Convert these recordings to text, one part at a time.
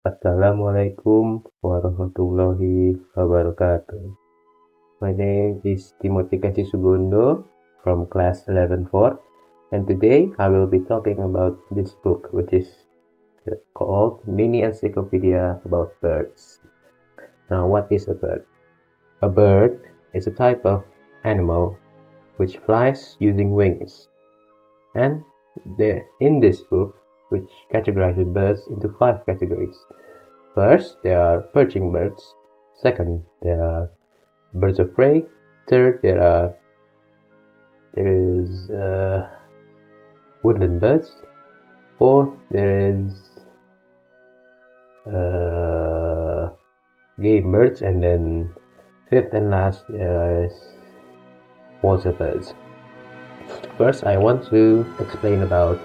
Assalamualaikum warahmatullahi wabarakatuh. My name is Kensie Sugondo from class 11-4, and today I will be talking about this book, which is called Mini Encyclopedia about Birds. Now, what is a bird? A bird is a type of animal which flies using wings. And in this book, which categorizes birds into 5 categories. First, there are perching birds. Second, there are birds of prey. Third, there is woodland birds. Fourth, there is game birds, and then fifth and last, there is water birds. First, I want to explain about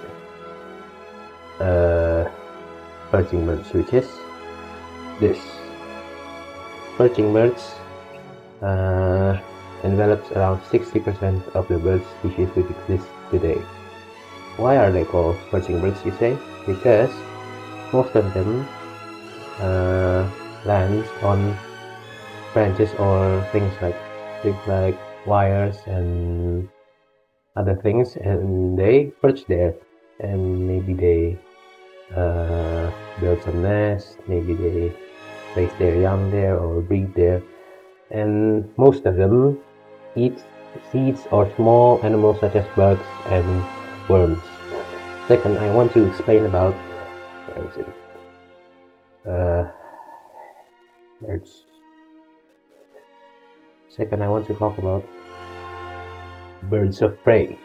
perching birds, which is this. Perching birds envelops around 60% of the bird species which exist today. Why are they called perching birds, you say? Because most of them land on branches or things like wires and other things, and they perch there, and maybe they build some nest, maybe they place their young there or breed there, and most of them eat seeds or small animals such as bugs and worms. Second, I want to explain about birds. Second, I want to talk about birds of prey,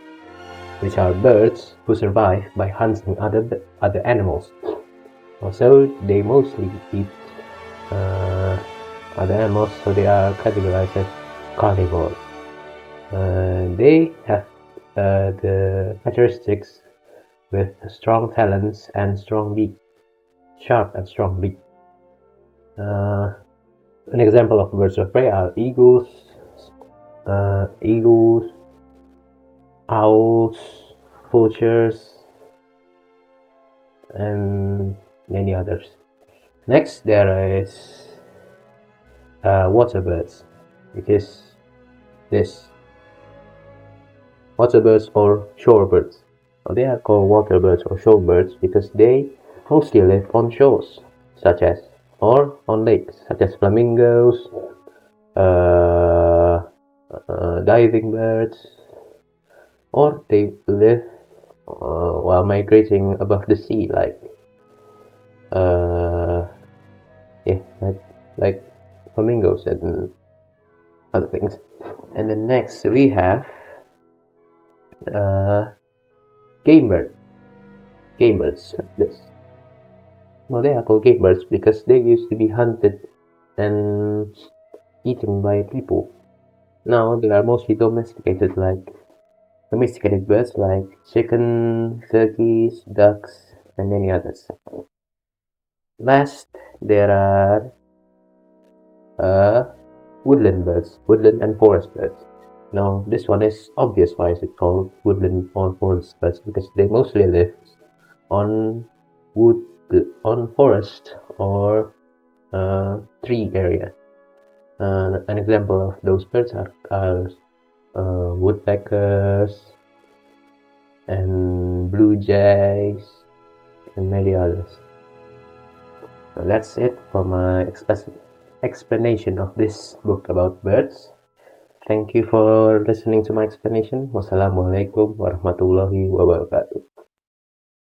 which are birds who survive by hunting other animals. Also, they mostly eat other animals, so they are categorized as carnivores. They have the characteristics with strong talons and strong beak, sharp and strong beak. An example of birds of prey are eagles, owls, vultures, and many others. Next, there is water birds, which is this. Water birds or shorebirds. Well, they are called water birds or shorebirds because they mostly live on shores, or on lakes, such as flamingos, diving birds, or they live while migrating above the sea, like flamingos and other things. And then next we have game birds. This. Well, they are called game birds because they used to be hunted and eaten by people. Now they are mostly domesticated birds like chicken, turkeys, ducks, and many others. Last, there are woodland birds, woodland and forest birds. Now, this one is obvious why is it called woodland or forest birds, because they mostly live on forest or tree area. An example of those birds are woodpeckers and blue jays and many others. So that's it for my explanation of this book about birds. Thank you for listening to my explanation. Wassalamualaikum warahmatullahi wabarakatuh.